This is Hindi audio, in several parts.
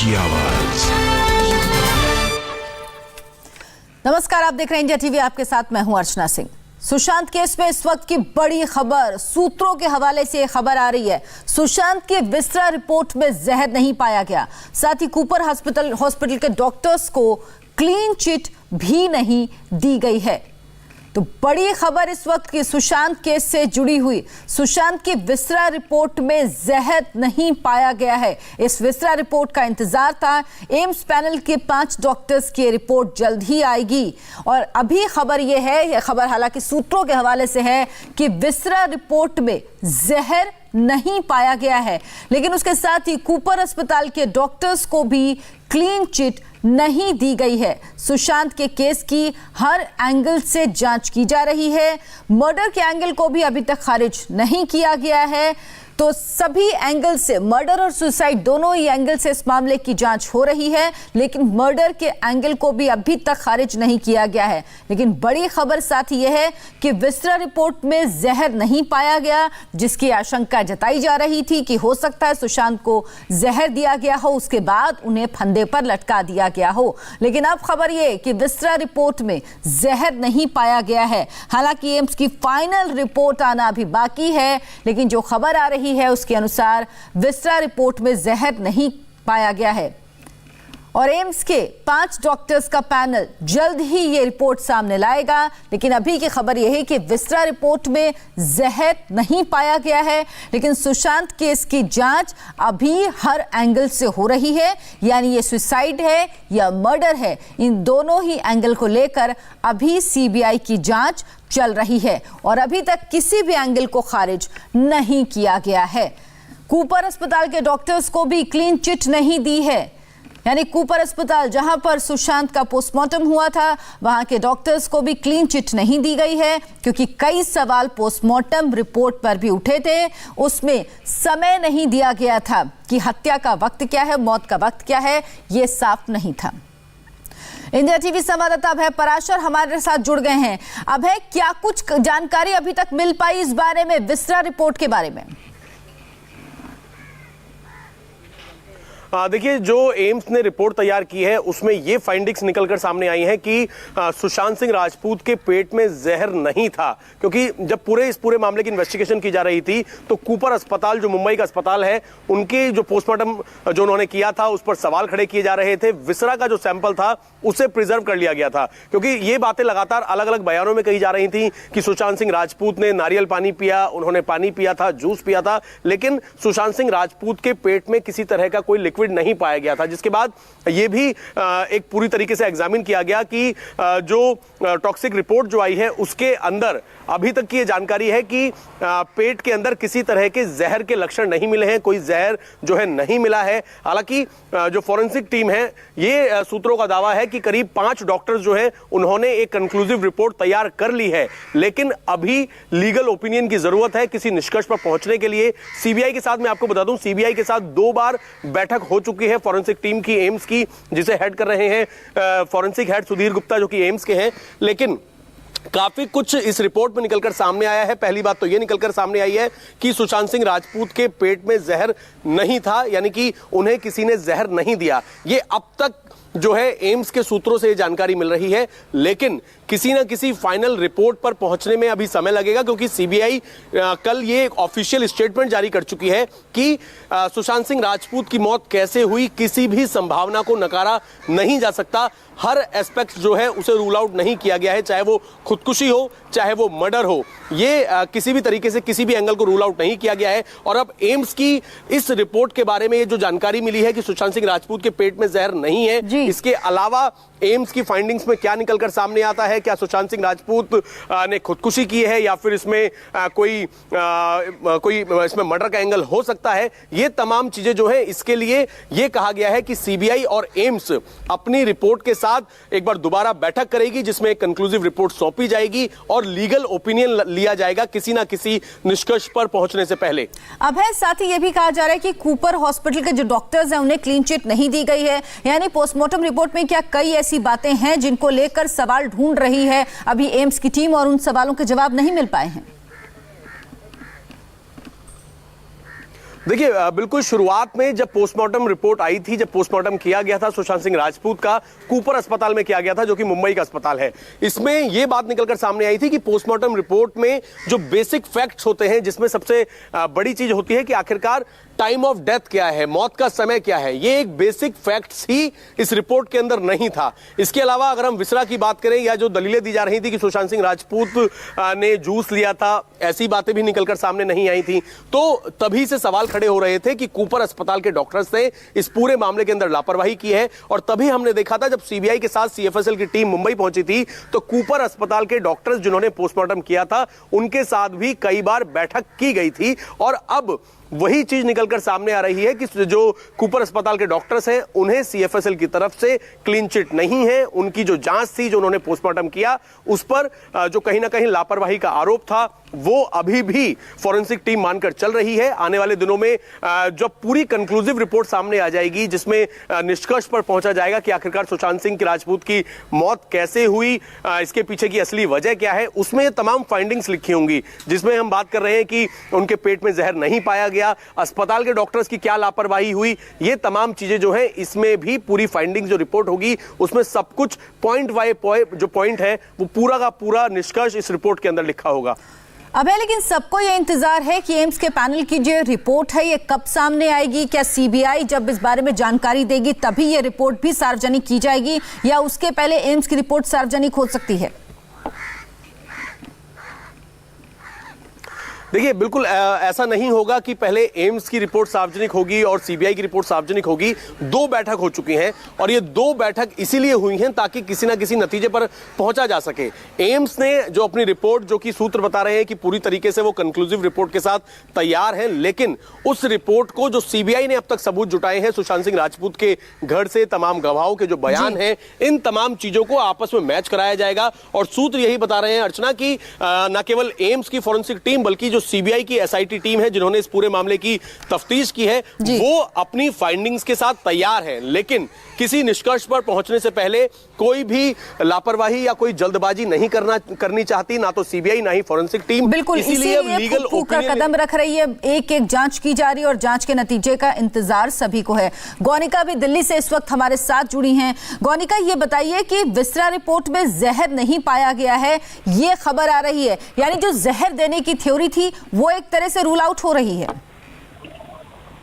की आवाज। नमस्कार, आप देख रहे हैं इंडिया टीवी, आपके साथ मैं हूं अर्चना सिंह। सुशांत केस में इस वक्त की बड़ी खबर, सूत्रों के हवाले से खबर आ रही है। सुशांत के विस्रा रिपोर्ट में जहर नहीं पाया गया, साथ ही कूपर हॉस्पिटल के डॉक्टर्स को क्लीन चिट भी नहीं दी गई है। तो बड़ी खबर इस वक्त की सुशांत केस से जुड़ी हुई। सुशांत की विस्रा रिपोर्ट में जहर नहीं पाया गया है। इस विस्रा रिपोर्ट का इंतजार था। एम्स पैनल के 5 डॉक्टर्स की रिपोर्ट जल्द ही आएगी। और अभी खबर यह है, यह खबर हालांकि सूत्रों के हवाले से है कि विस्रा रिपोर्ट में जहर नहीं पाया गया है, लेकिन उसके साथ ही कूपर अस्पताल के डॉक्टर्स को भी क्लीन चिट नहीं दी गई है। सुशांत के केस की हर एंगल से जांच की जा रही है। मर्डर के एंगल को भी अभी तक खारिज नहीं किया गया है। तो सभी एंगल से, मर्डर और सुसाइड दोनों ही एंगल से इस मामले की जांच हो रही है, लेकिन मर्डर के एंगल को भी अभी तक खारिज नहीं किया गया है। लेकिन बड़ी खबर साथ ही यह है कि विस्रा रिपोर्ट में जहर नहीं पाया गया, जिसकी आशंका जताई जा रही थी कि हो सकता है सुशांत को जहर दिया गया हो, उसके बाद उन्हें फंदे पर लटका दिया गया हो। लेकिन अब खबर यह कि विस्रा रिपोर्ट में जहर नहीं पाया गया है। हालांकि एम्स की फाइनल रिपोर्ट आना अभी बाकी है, लेकिन जो खबर आ रही है उसके अनुसार विस्रा रिपोर्ट में जहर नहीं पाया गया है। और एम्स के 5 डॉक्टर्स का पैनल जल्द ही ये रिपोर्ट सामने लाएगा। लेकिन अभी की खबर यह है कि विस्रा रिपोर्ट में जहर नहीं पाया गया है, लेकिन सुशांत केस की जांच अभी हर एंगल से हो रही है। यानी ये सुसाइड है या मर्डर है, इन दोनों ही एंगल को लेकर अभी सीबीआई की जांच चल रही है और अभी तक किसी भी एंगल को खारिज नहीं किया गया है। कूपर अस्पताल के डॉक्टर्स को भी क्लीन चिट नहीं दी है। यानी कूपर अस्पताल जहां पर सुशांत का पोस्टमार्टम हुआ था, वहां के डॉक्टर्स को भी क्लीन चिट नहीं दी गई है, क्योंकि कई सवाल पोस्टमार्टम रिपोर्ट पर भी उठे थे। उसमें समय नहीं दिया गया था कि हत्या का वक्त क्या है, मौत का वक्त क्या है, यह साफ नहीं था। इंडिया टीवी संवाददाता अभय पराशर हमारे साथ जुड़ गए हैं। अभय, क्या कुछ जानकारी अभी तक मिल पाई इस बारे में, विस्रा रिपोर्ट के बारे में? देखिए, जो एम्स ने रिपोर्ट तैयार की है उसमें ये फाइंडिंग्स निकलकर सामने आई हैं कि सुशांत सिंह राजपूत के पेट में जहर नहीं था, क्योंकि जब इस पूरे मामले की इन्वेस्टिगेशन की जा रही थी तो कूपर अस्पताल, जो मुंबई का अस्पताल है, उनके जो पोस्टमार्टम जो उन्होंने किया था उस पर सवाल खड़े किए जा रहे थे। विस्रा का जो सैंपल था उसे प्रिजर्व कर लिया गया था, क्योंकि ये बातें लगातार अलग अलग बयानों में कही जा रही थी कि सुशांत सिंह राजपूत ने नारियल पानी पिया, उन्होंने पानी पिया था, जूस पिया था, लेकिन सुशांत सिंह राजपूत के पेट में किसी तरह का कोई लिक्विड नहीं पाया गया था। जिसके बाद यह भी एक पूरी तरीके से एग्जामिन किया गया कि जो टॉक्सिक रिपोर्ट जो आई है उसके अंदर अभी तक की ये जानकारी है कि पेट के अंदर किसी तरह के जहर के लक्षण नहीं मिले हैं, कोई जहर जो है नहीं मिला है। हालांकि जो फॉरेंसिक टीम है, ये सूत्रों का दावा है कि करीब 5 डॉक्टर्स जो है उन्होंने एक कंक्लूसिव रिपोर्ट तैयार कर ली है, लेकिन अभी लीगल ओपिनियन की जरूरत है किसी निष्कर्ष पर पहुंचने के लिए। सीबीआई के साथ, मैं आपको बता दूं, सीबीआई के साथ 2 बार बैठक हो चुकी है फॉरेंसिक टीम की, एम्स की, जिसे हेड कर रहे हैं फॉरेंसिक हेड सुधीर गुप्ता, जो कि एम्स के हैं। लेकिन काफी कुछ इस रिपोर्ट में निकलकर सामने आया है। पहली बात तो यह निकलकर सामने आई है कि सुशांत सिंह राजपूत के पेट में जहर नहीं था, यानी कि उन्हें किसी ने जहर नहीं दिया। ये अब तक जो है एम्स के सूत्रों से ये जानकारी मिल रही है, लेकिन किसी ना किसी फाइनल रिपोर्ट पर पहुंचने में अभी समय लगेगा, क्योंकि सीबीआई कल ये एक ऑफिशियल स्टेटमेंट जारी कर चुकी है कि सुशांत सिंह राजपूत की मौत कैसे हुई, किसी भी संभावना को नकारा नहीं जा सकता। हर एस्पेक्ट जो है उसे रूल आउट नहीं किया गया है, चाहे वो खुदकुशी हो, चाहे वो मर्डर हो, ये किसी भी तरीके से किसी भी एंगल को रूल आउट नहीं किया गया है। और अब एम्स की इस रिपोर्ट के बारे में ये जो जानकारी मिली है कि सुशांत सिंह राजपूत के पेट में जहर नहीं है, इसके अलावा एम्स की फाइंडिंग्स में क्या निकलकर सामने आता है, क्या सुशांत सिंह राजपूत ने खुदकुशी की है या फिर इसमें कोई इसमें मर्डर का एंगल हो सकता है, ये तमाम चीजें जो है, इसके लिए ये कहा गया है कि सीबीआई और एम्स अपनी रिपोर्ट के साथ एक बार दोबारा बैठक करेगी, जिसमें एक कंक्लूसिव रिपोर्ट सौंपी जाएगी और लीगल ओपिनियन लिया जाएगा किसी ना किसी निष्कर्ष पर पहुंचने से पहले। अब है साथ ही यह भी कहा जा रहा है कि कूपर हॉस्पिटल के जो डॉक्टर्स हैं उन्हें क्लीन चिट नहीं दी गई है। यानी पोस्टमार्टम रिपोर्ट में क्या कई ऐसी बातें हैं जिनको लेकर सवाल ढूंढ रही है अभी एम्स की टीम, और उन सवालों के जवाब नहीं मिल पाए हैं। देखिए बिल्कुल शुरुआत में जब पोस्टमार्टम रिपोर्ट आई थी, जब पोस्टमार्टम किया गया था सुशांत सिंह राजपूत का, कूपर अस्पताल में किया गया था जो कि मुंबई का अस्पताल है, इसमें यह बात निकलकर सामने आई थी कि पोस्टमार्टम रिपोर्ट में जो बेसिक फैक्ट्स होते हैं, जिसमें सबसे बड़ी चीज होती है कि आखिरकार टाइम ऑफ डेथ क्या है, मौत का समय क्या है, ये एक बेसिक फैक्ट्स ही इस रिपोर्ट के अंदर नहीं था। इसके अलावा अगर हम विसरा की बात करें या जो दलीलें दी जा रही थी कि सुशांत सिंह राजपूत ने जूस लिया था, ऐसी बातें भी निकलकर सामने नहीं आई थी। तो तभी से सवाल खड़े हो रहे थे कि कूपर अस्पताल के डॉक्टर्स ने इस पूरे मामले के अंदर लापरवाही की है। और तभी हमने देखा था जब सीबीआई के साथ सीएफएसएल की टीम मुंबई पहुंची थी तो कूपर अस्पताल के डॉक्टर्स जिन्होंने पोस्टमार्टम किया था उनके साथ भी कई बार बैठक की गई थी। और अब वही चीज निकलकर सामने आ रही है कि जो कूपर अस्पताल के डॉक्टर्स हैं उन्हें सीएफएसएल की तरफ से क्लीन चिट नहीं है। उनकी जो जांच थी, जो उन्होंने पोस्टमार्टम किया, उस पर जो कहीं ना कहीं लापरवाही का आरोप था, वो अभी भी फॉरेंसिक टीम मानकर चल रही है। आने वाले दिनों में जब पूरी कंक्लूसिव रिपोर्ट सामने आ जाएगी, जिसमें निष्कर्ष पर पहुंचा जाएगा कि आखिरकार सुशांत सिंह राजपूत की मौत कैसे हुई, इसके पीछे की असली वजह क्या है, उसमें ये तमाम फाइंडिंग्स लिखी होंगी, जिसमें हम बात कर रहे हैं कि उनके पेट में जहर नहीं पाया गया, अस्पताल के डॉक्टर्स की क्या लापरवाही हुई, ये तमाम चीजें जो है इसमें भी पूरी फाइंडिंग्स जो रिपोर्ट होगी उसमें सब कुछ पॉइंट बाय पॉइंट जो पॉइंट है वो पूरा का पूरा निष्कर्ष इस रिपोर्ट के अंदर लिखा होगा। अबे लेकिन सबको ये इंतजार है कि एम्स के पैनल की जो रिपोर्ट है ये कब सामने आएगी। क्या सीबीआई जब इस बारे में जानकारी देगी तभी ये रिपोर्ट भी सार्वजनिक की जाएगी या उसके पहले एम्स की रिपोर्ट सार्वजनिक हो सकती है? देखिए बिल्कुल ऐसा नहीं होगा कि पहले एम्स की रिपोर्ट सार्वजनिक होगी और सीबीआई की रिपोर्ट सार्वजनिक होगी। दो बैठक हो चुकी हैं और ये दो बैठक इसीलिए हुई हैं ताकि किसी ना किसी नतीजे पर पहुंचा जा सके। एम्स ने जो अपनी रिपोर्ट, जो कि सूत्र बता रहे हैं कि पूरी तरीके से वो कंक्लूसिव रिपोर्ट के साथ तैयार है, लेकिन उस रिपोर्ट को जो सीबीआई ने अब तक सबूत जुटाए हैं सुशांत सिंह राजपूत के घर से, तमाम गवाहों के जो बयान हैं, इन तमाम चीजों को आपस में मैच कराया जाएगा। और सूत्र यही बता रहे हैं अर्चना की न केवल एम्स की फॉरेंसिक टीम बल्कि सीबीआई की एसआईटी टीम है जिन्होंने इस पूरे मामले की तफ्तीश की है, वो अपनी फाइंडिंग्स के साथ तैयार है, लेकिन किसी निष्कर्ष पर पहुंचने से पहले कोई भी लापरवाही या कोई जल्दबाजी नहीं करनी चाहती, ना तो सीबीआई ना ही फॉरेंसिक टीम। बिल्कुल, इसीलिए लीगल का कदम रख रही है, एक एक जांच की जा रही है और जांच के नतीजे का इंतजार सभी को है। गौनिका भी दिल्ली से इस वक्त हमारे साथ जुड़ी हैं। गौनिका, ये बताइए कि विसरा रिपोर्ट में जहर नहीं पाया गया है, ये खबर आ रही है, यानी जो जहर देने की थ्योरी थी वो एक तरह से रूल आउट हो रही है।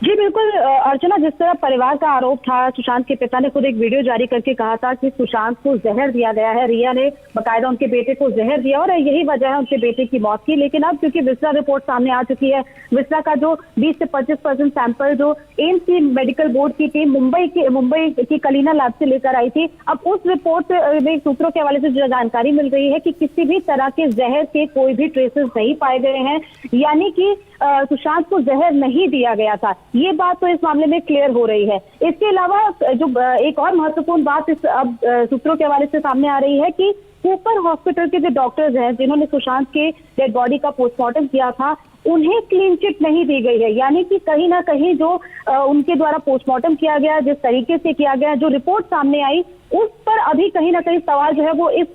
जी बिल्कुल अर्चना, जिस तरह परिवार का आरोप था, सुशांत के पिता ने खुद एक वीडियो जारी करके कहा था कि सुशांत को जहर दिया गया है, रिया ने बकायदा उनके बेटे को जहर दिया और यही वजह है उनके बेटे की मौत की। लेकिन अब क्योंकि विसरा रिपोर्ट सामने आ चुकी है, विसरा का जो 20 से 25% सैंपल जो एम्स की मेडिकल बोर्ड की टीम मुंबई की कलीना लैब से लेकर आई थी, अब उस रिपोर्ट में सूत्रों के हवाले से जो जानकारी मिल रही है कि किसी भी तरह के जहर के कोई भी ट्रेसेस नहीं पाए गए हैं, यानी कि सुशांत को जहर नहीं दिया गया था। ये बात तो इस मामले में क्लियर हो रही है। इसके अलावा जो एक और महत्वपूर्ण बात इस अब सूत्रों के हवाले से सामने आ रही है कि कूपर हॉस्पिटल के जो डॉक्टर्स हैं जिन्होंने सुशांत के डेड बॉडी का पोस्टमार्टम किया था, उन्हें क्लीन चिट नहीं दी गई है, यानी कि कहीं ना कहीं जो उनके द्वारा पोस्टमार्टम किया गया, जिस तरीके से किया गया, जो रिपोर्ट सामने आई, उस पर अभी कहीं ना कहीं सवाल जो है वो इस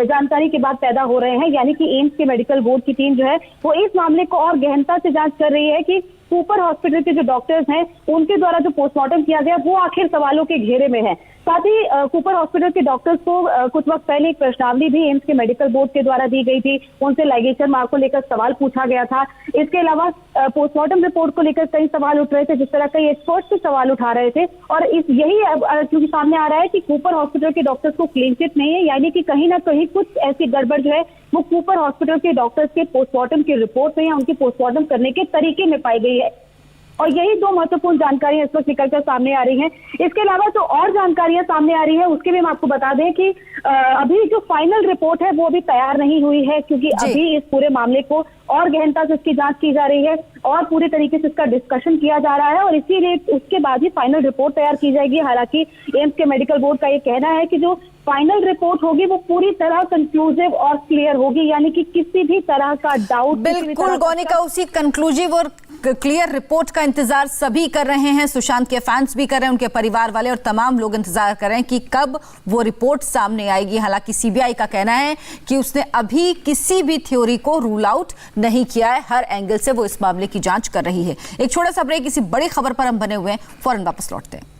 जानकारी के बाद पैदा हो रहे हैं। यानी कि एम्स के मेडिकल बोर्ड की टीम जो है वो इस मामले को और गहनता से जांच कर रही है कि कूपर हॉस्पिटल के जो डॉक्टर्स हैं उनके द्वारा जो पोस्टमार्टम किया गया वो आखिर सवालों के घेरे में है। साथ ही कूपर हॉस्पिटल के डॉक्टर्स को कुछ वक्त पहले एक प्रश्नावली भी एम्स के मेडिकल बोर्ड के द्वारा दी गई थी, उनसे लाइगेशन मार्क को लेकर सवाल पूछा गया था। इसके अलावा पोस्टमार्टम रिपोर्ट को लेकर कई सवाल उठ रहे थे, जिस तरह कई एक्सपर्ट्स से सवाल उठा रहे थे, और यही क्योंकि सामने आ रहा है कि कूपर हॉस्पिटल के डॉक्टर्स को क्लीन चिट नहीं है, यानी कि कहीं ना कहीं कुछ ऐसी गड़बड़ जो है वो कूपर हॉस्पिटल के डॉक्टर्स के पोस्टमार्टम की रिपोर्ट में या उनके पोस्टमार्टम करने के तरीके में पाई गई है। और यही दो महत्वपूर्ण जानकारियां इस वक्त निकलकर सामने आ रही हैं। इसके अलावा जो और जानकारियां सामने आ रही है उसके भी हम आपको बता दें कि अभी जो फाइनल रिपोर्ट है वो अभी तैयार नहीं हुई है, क्योंकि अभी इस पूरे मामले को और गहनता से इसकी जांच की जा रही है और पूरी तरीके से इसका डिस्कशन किया जा रहा है और इसीलिए उसके बाद ही फाइनल रिपोर्ट तैयार की जाएगी। हालांकि एम्स के मेडिकल बोर्ड का ये कहना है कि जो फाइनल रिपोर्ट होगी वो पूरी तरह कंक्लूसिव और क्लियर होगी, यानी कि किसी भी तरह का डाउट। बिल्कुल गौनिका, उसी कंक्लूसिव और क्लियर रिपोर्ट का इंतजार सभी कर रहे हैं। सुशांत के फैंस भी कर रहे हैं, उनके परिवार वाले और तमाम लोग इंतजार कर रहे हैं कि कब वो रिपोर्ट सामने आएगी। हालांकि सीबीआई का कहना है कि उसने अभी किसी भी थ्योरी को रूल आउट नहीं किया है, हर एंगल से वो इस मामले की जांच कर रही है। एक छोटा सा ब्रेक, किसी बड़ी खबर पर हम बने हुए हैं, फौरन वापस लौटते हैं।